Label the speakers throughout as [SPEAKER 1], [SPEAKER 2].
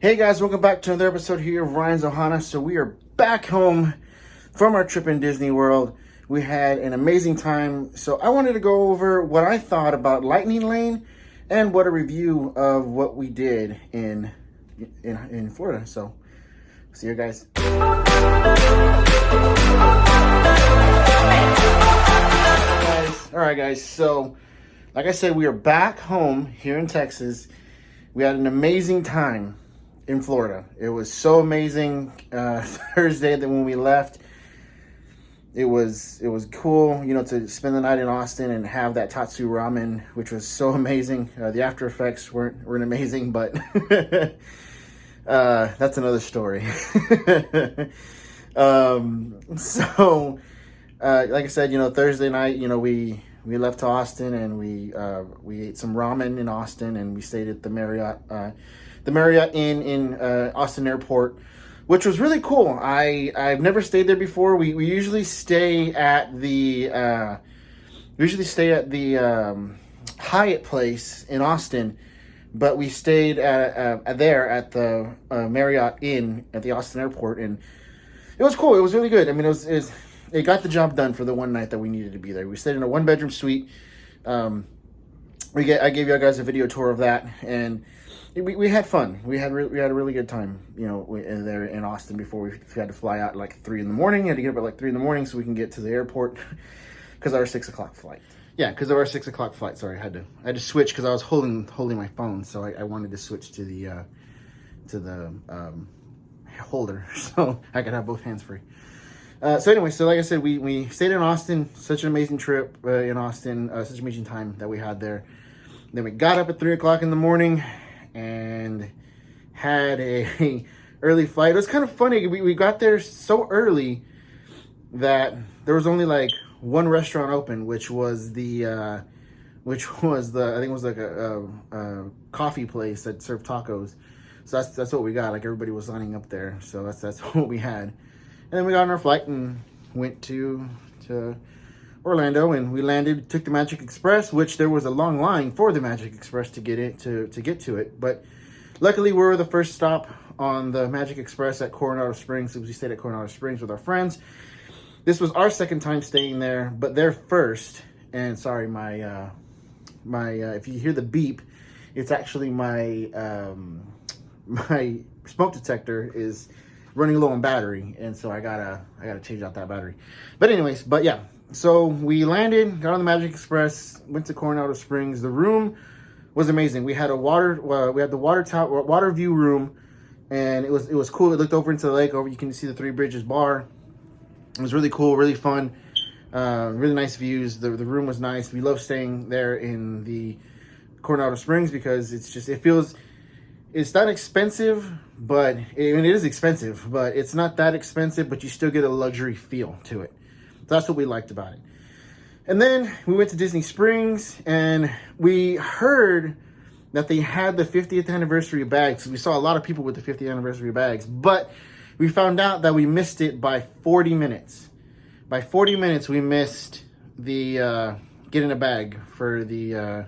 [SPEAKER 1] Hey guys, welcome back to another episode here of Ryan's Ohana. So we are back home from our trip in Disney World. We had an amazing time. So I wanted to go over what I thought about Lightning Lane and what a review of what we did in Florida. So see you guys. All right guys, so like I said, we are back home here in Texas. We had an amazing time in Florida. It was so amazing. Thursday that when we left, it was cool, you know, to spend the night in Austin and have that Tatsu ramen, which was so amazing. The after effects weren't amazing, but that's another story. Like I said, you know, Thursday night, you know, we left to Austin and we ate some ramen in Austin, and we stayed at the Marriott Inn in Austin Airport, which was really cool. I've never stayed there before. We usually stay at the Hyatt place in Austin, but we stayed at the Marriott Inn at the Austin Airport, and it was cool. It was really good. I mean, it got the job done for the one night that we needed to be there. We stayed in a 1-bedroom suite. I gave you guys a video tour of that, and we had fun. We had a really good time, you know, there in Austin before we had to fly out at like 3 in the morning. We had to get up at like 3 in the morning so we can get to the airport because of our 6 o'clock flight. Yeah, because of our 6 o'clock flight. Sorry, I had to switch because I was holding my phone, so I wanted to switch to the holder so I could have both hands free. So anyway, so like I said, we stayed in Austin. Such an amazing trip in Austin. Such an amazing time that we had there. Then we got up at 3 o'clock in the morning and had a early flight. It was kind of funny. We got there so early that there was only like one restaurant open, which was the I think it was like a coffee place that served tacos. So that's what we got. Like everybody was lining up there. So that's what we had. And then we got on our flight and went to Orlando, and we landed, took the Magic Express, which there was a long line for the Magic Express to get it. But luckily, we were the first stop on the Magic Express at Coronado Springs, because we stayed at Coronado Springs with our friends. This was our second time staying there, but their first. And sorry, my if you hear the beep, it's actually my smoke detector is running low on battery, and so I gotta change out that battery. But anyways, yeah, so we landed, got on the Magic Express, went to Coronado Springs. The room was amazing. We had the water view room, and it was cool. It looked over into the lake. You can see the Three Bridges bar. It was really cool, really fun, really nice views. The room was nice. We love staying there in the Coronado Springs because it's not expensive, but it is expensive, but it's not that expensive, but you still get a luxury feel to it. So that's what we liked about it. And then we went to Disney Springs, and we heard that they had the 50th anniversary bags. We saw a lot of people with the 50th anniversary bags, but we found out that we missed it by 40 minutes. By 40 minutes, we missed the getting a bag for the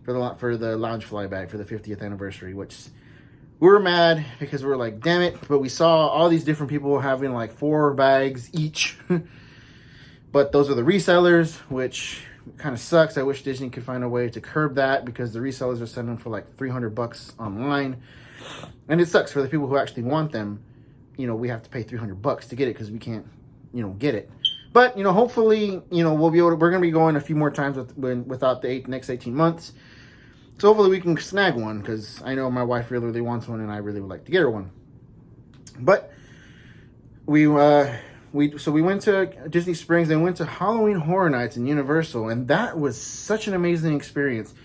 [SPEAKER 1] lounge fly bag for the 50th anniversary, which we were mad because we were like, damn it. But we saw all these different people having like 4 bags each. But those are the resellers, which kind of sucks. I wish Disney could find a way to curb that, because the resellers are selling them for like $300 online. And it sucks for the people who actually want them. You know, we have to pay $300 to get it because we can't, you know, get it. But, you know, hopefully, you know, we're going to be going a few more times without the next 18 months. So hopefully we can snag one, because I know my wife really wants one, and I really would like to get her one. But we went to Disney Springs and went to Halloween Horror Nights in Universal, and that was such an amazing experience.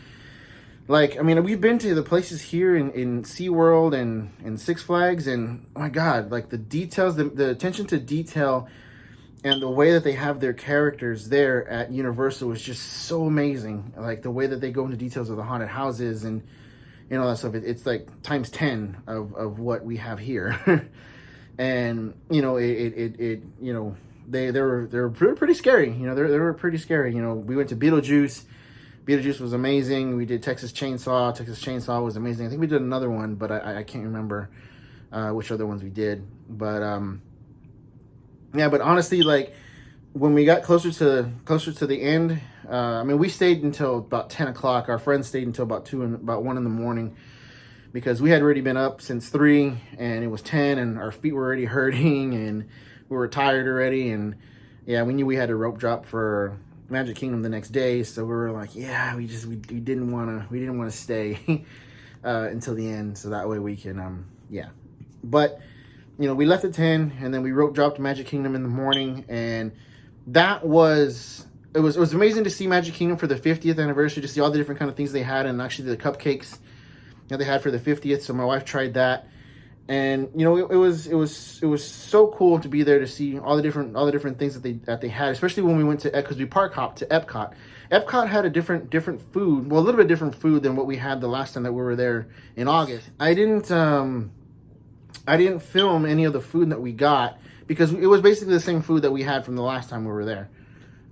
[SPEAKER 1] Like, I mean, we've been to the places here in SeaWorld and Six Flags, and oh my God, like the details, the attention to detail, and the way that they have their characters there at Universal was just so amazing. Like the way that they go into details of the haunted houses and all that stuff. It's like times 10 of what we have here. And you know, they were pretty scary. You know, they were pretty scary. You know, we went to Beetlejuice Beetlejuice was amazing. We did Texas Chainsaw. Texas Chainsaw was amazing. I think we did another one, but I can't remember which other ones we did. But yeah, but honestly, like when we got closer to the end, I mean, we stayed until about 10 o'clock. Our friends stayed until about 1 in the morning because we had already been up since 3 and it was 10 and our feet were already hurting and we were tired already. And yeah, we knew we had a rope drop for Magic Kingdom the next day, so we were like, yeah, we didn't want to stay until the end, so that way we can yeah. But we left at 10 and then we rope dropped Magic Kingdom in the morning, and it was amazing to see Magic Kingdom for the 50th anniversary, to see all the different kind of things they had, and actually the cupcakes that they had for the 50th. So my wife tried that, and it was so cool to be there to see all the different things that they had, especially when we went to, because we park hopped to Epcot. Epcot had a different food, well, a little bit different food than what we had the last time that we were there in August. I didn't film any of the food that we got because it was basically the same food that we had from the last time we were there.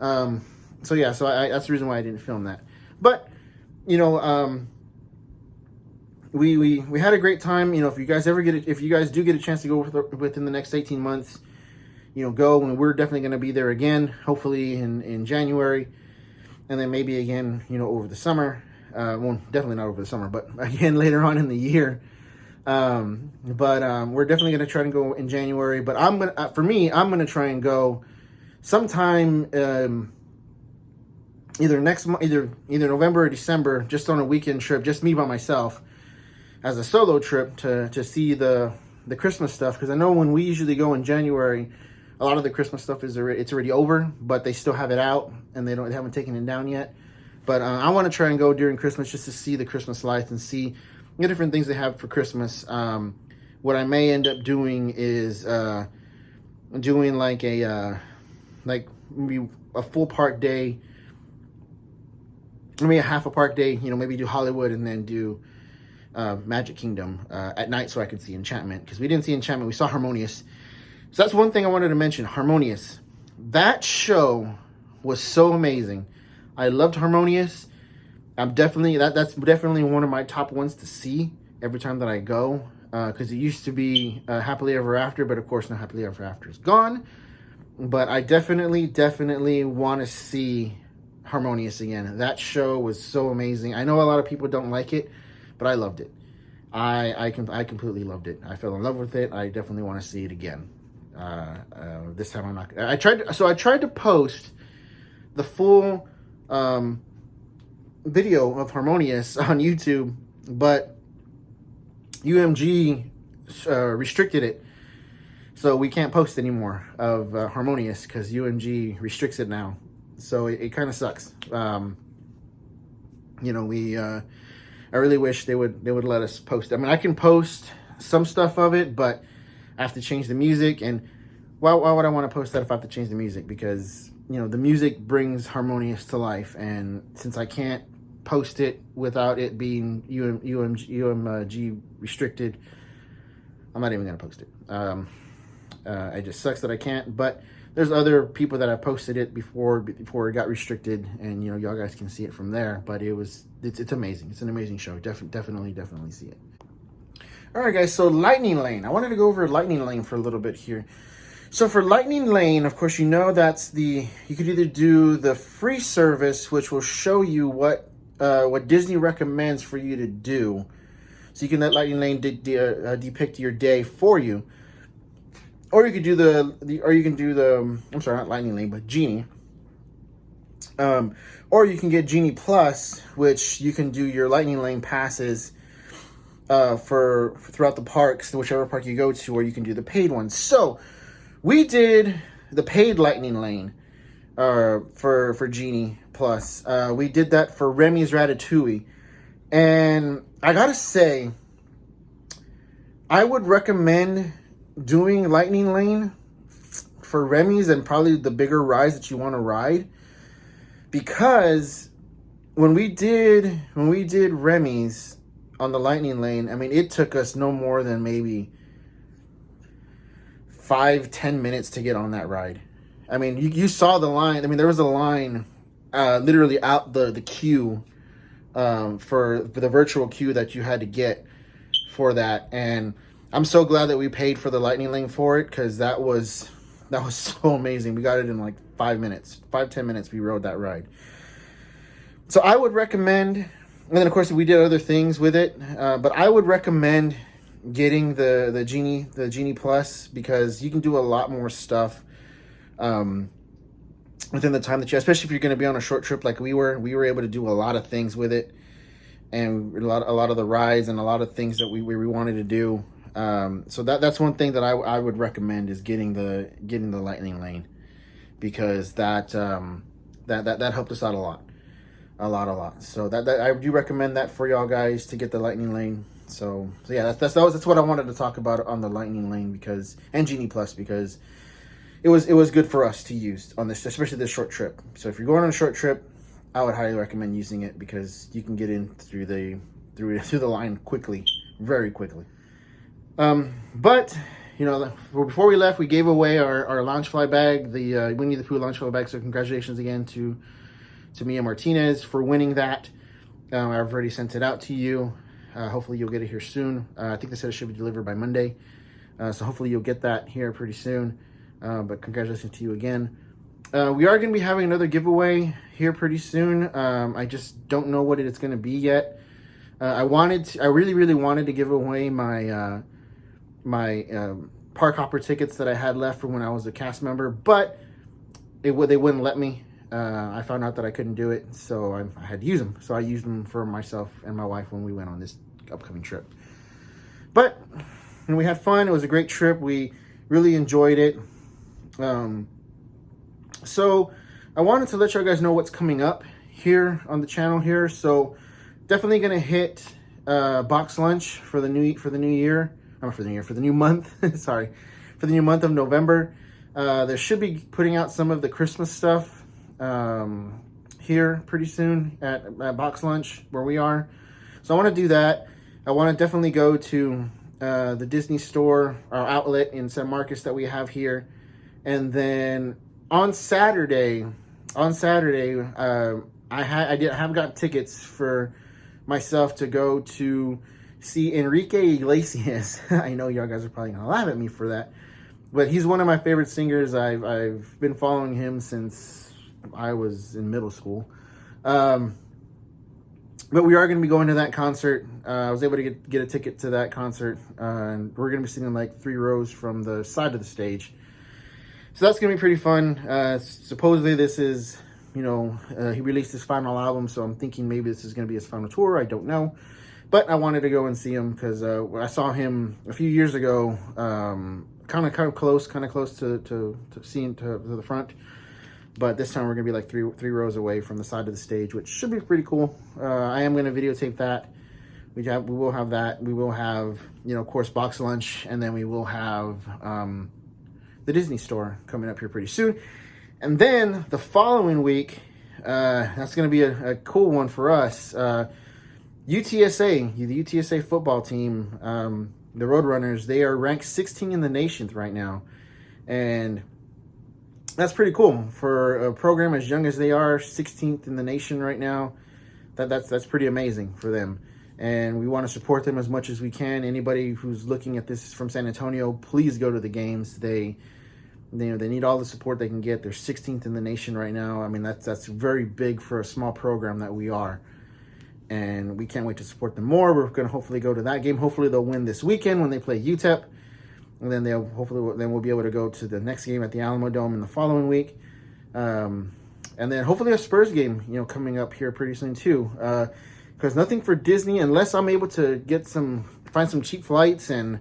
[SPEAKER 1] So yeah, that's the reason why I didn't film that. But we had a great time. If you guys do get a chance to go within the next 18 months, go, and we're definitely going to be there again, hopefully in January, and then maybe again, over the summer. Well, definitely not over the summer, but again later on in the year. But we're definitely going to try to go in January. But I'm going to try and go sometime either next month, either November or December, just on a weekend trip, just me by myself, as a solo trip to see the Christmas stuff, because I know when we usually go in January, a lot of the Christmas stuff it's already over, but they still have it out and they haven't taken it down yet. But I want to try and go during Christmas just to see the Christmas lights and see the different things they have for Christmas. What I may end up doing is doing like maybe a full park day, maybe a half a park day. Maybe do Hollywood and then do Magic Kingdom at night, so I could see Enchantment, because we didn't see Enchantment. We saw Harmonious. So that's one thing I wanted to mention. Harmonious, that show was so amazing. I loved Harmonious. That's definitely one of my top ones to see every time that I go, because it used to be Happily Ever After, but of course now Happily Ever After is gone. But I definitely want to see Harmonious again. That show was so amazing. I know a lot of people don't like it, but I loved it. I completely loved it. I fell in love with it. I definitely want to see it again. This time I'm not. I tried to post the full video of Harmonious on YouTube, but UMG restricted it, so we can't post anymore of Harmonious because UMG restricts it now. So it kind of sucks. I really wish they would let us post. I mean, I can post some stuff of it, but I have to change the music. And why would I want to post that if I have to change the music? Because the music brings Harmonious to life, and since I can't post it without it being UMG restricted, I'm not even gonna post it. It just sucks that I can't. But there's other people that have posted it before it got restricted, and y'all guys can see it from there. But it's amazing. It's an amazing show. Definitely see it. All right, guys. So Lightning Lane. I wanted to go over Lightning Lane for a little bit here. So for Lightning Lane, of course, that's you could either do the free service, which will show you what Disney recommends for you to do. So you can let Lightning Lane depict your day for you. Or you could do I'm sorry, not Lightning Lane, but Genie. Or you can get Genie Plus, which you can do your Lightning Lane passes for throughout the parks, whichever park you go to, or you can do the paid ones. So we did the paid Lightning Lane for Genie Plus. We did that for Remy's Ratatouille. And I gotta say, I would recommend doing Lightning Lane for Remy's and probably the bigger rides that you want to ride, because when we did Remy's on the Lightning Lane, I mean, it took us no more than maybe 5-10 minutes to get on that ride. I mean, you saw the line. I mean, there was a line literally out the queue for the virtual queue that you had to get for that. And I'm so glad that we paid for the lightning lane for it, because that was so amazing. We got it in like 5 minutes, 10 minutes. We rode that ride. So I would recommend, and then of course we did other things with it, but I would recommend getting the Genie Plus, because you can do a lot more stuff within the time that you, especially if you're going to be on a short trip like we were able to do a lot of things with it, and a lot of the rides and a lot of things that we wanted to do. So that's one thing that I would recommend, is getting the lightning lane, because that helped us out a lot. So that I do recommend that for y'all guys, to get the lightning lane. So yeah, that's what I wanted to talk about on the lightning lane, and Genie Plus, because it was good for us to use on this, especially this short trip. So if you're going on a short trip, I would highly recommend using it, because you can get in through the line quickly, very quickly. But before we left, we gave away our Loungefly bag, the Winnie the Pooh Loungefly bag. So congratulations again to Mia Martinez for winning that. I've already sent it out to you. Hopefully you'll get it here soon. I think they said it should be delivered by Monday. So hopefully you'll get that here pretty soon. But congratulations to you again. We are going to be having another giveaway here pretty soon. I just don't know what it's going to be yet. I really, really wanted to give away my park hopper tickets that I had left from when I was a cast member, but they wouldn't let me. I found out that I couldn't do it, so I had to use them. So I used them for myself and my wife when we went on this upcoming trip. But we had fun. It was a great trip. We really enjoyed it. So I wanted to let you guys know what's coming up here on the channel here. So definitely gonna hit box lunch for the new month. Sorry, for the new month of November. They should be putting out some of the Christmas stuff here pretty soon at box lunch where we are. So I want to do that. I want to definitely go to the Disney store, our outlet in San Marcos that we have here, and then on Saturday, I have got tickets for myself to go to see Enrique Iglesias. I know y'all guys are probably gonna laugh at me for that, but he's one of my favorite singers. I've been following him since I was in middle school. But we are going to be going to that concert. I was able to get a ticket to that concert, and we're going to be sitting like 3 rows from the side of the stage. So that's going to be pretty fun. Supposedly this is, he released his final album, so I'm thinking maybe this is going to be his final tour. I don't know. But I wanted to go and see him because I saw him a few years ago, kind of close to seeing to the front. But this time we're going to be like three rows away from the side of the stage, which should be pretty cool. I am going to videotape that. We will have that. We will have, of course, box lunch, and then we will have the Disney store coming up here pretty soon. And then the following week, that's going to be a cool one for us. UTSA, the UTSA football team, the Roadrunners, they are ranked 16th in the nation right now. And that's pretty cool for a program as young as they are, 16th in the nation right now. That's pretty amazing for them. And we want to support them as much as we can. Anybody who's looking at this from San Antonio, please go to the games. They need all the support they can get. They're 16th in the nation right now. I mean, that's very big for a small program that we are. And we can't wait to support them more. We're going to hopefully go to that game. Hopefully they'll win this weekend when they play UTEP. And then we'll be able to go to the next game at the Alamo Dome in the following week. And then hopefully a Spurs game, coming up here pretty soon too. Because nothing for Disney, unless I'm able to find some cheap flights and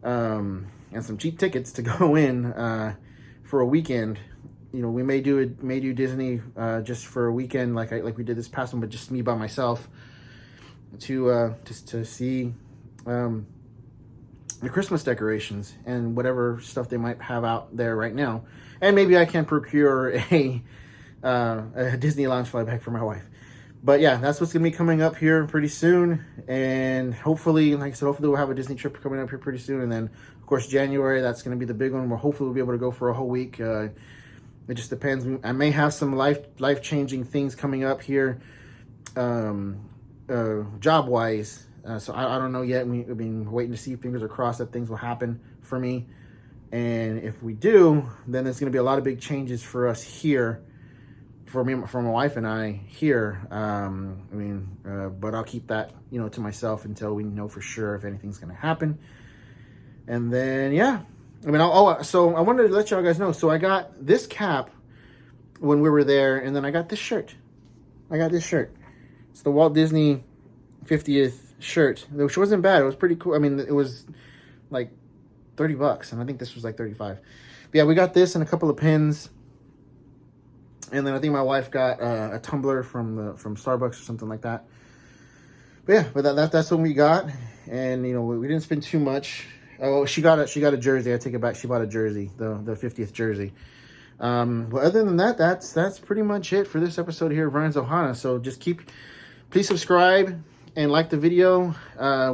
[SPEAKER 1] some cheap tickets to go in for a weekend. We may do Disney just for a weekend, like we did this past one, but just me by myself to see the Christmas decorations and whatever stuff they might have out there right now, and maybe I can procure a Disney lounge fly bag for my wife. But yeah, that's what's gonna be coming up here pretty soon, and hopefully, like I said, hopefully we'll have a Disney trip coming up here pretty soon, and then of course January, that's gonna be the big one where hopefully we'll be able to go for a whole week. It just depends. I may have some life-changing things coming up here. job wise. So I don't know yet. We've been waiting to see. Fingers are crossed that things will happen for me. And if we do, then there's going to be a lot of big changes for us here, for me, for my wife and I here. But I'll keep that, to myself until we know for sure if anything's going to happen. And then, yeah, so I wanted to let y'all guys know. So I got this cap when we were there, and then I got this shirt. It's the Walt Disney 50th shirt, which wasn't bad. It was pretty cool. I mean, it was like $30, and I think this was like 35. But yeah, we got this and a couple of pins, and then I think my wife got a tumbler from Starbucks or something like that. But yeah, that's what we got, and we didn't spend too much. Oh, she got a jersey. I take it back. She bought a jersey, the 50th jersey. But other than that, that's pretty much it for this episode here of Ryan's Ohana. So just please subscribe and like the video.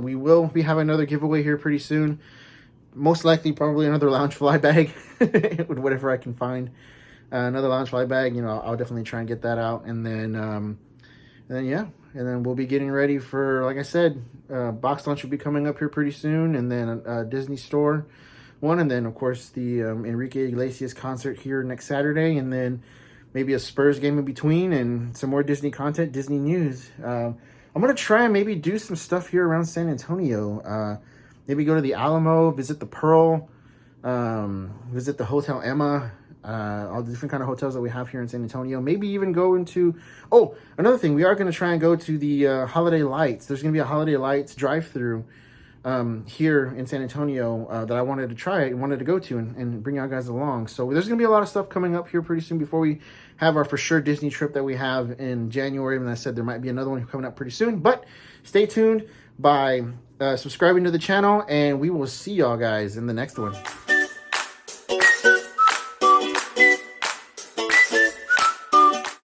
[SPEAKER 1] We will be having another giveaway here pretty soon. Most likely, probably another lounge fly bag with whatever I can find. Another lounge fly bag. I'll definitely try and get that out, and then we'll be getting ready for, like I said, box lunch will be coming up here pretty soon, and then a Disney store one, and then of course the Enrique Iglesias concert here next Saturday, and then maybe a Spurs game in between, and some more Disney content, Disney news. I'm gonna try and maybe do some stuff here around San Antonio. Maybe go to the Alamo, visit the Pearl, visit the Hotel Emma, all the different kind of hotels that we have here in San Antonio. Maybe even go into, another thing, we are going to try and go to the Holiday Lights. There's going to be a Holiday Lights drive-through here in San Antonio that I wanted to try and wanted to go to and bring y'all guys along. So there's going to be a lot of stuff coming up here pretty soon before we have our for sure Disney trip that we have in January. And I said there might be another one coming up pretty soon, but stay tuned by subscribing to the channel, and we will see y'all guys in the next one.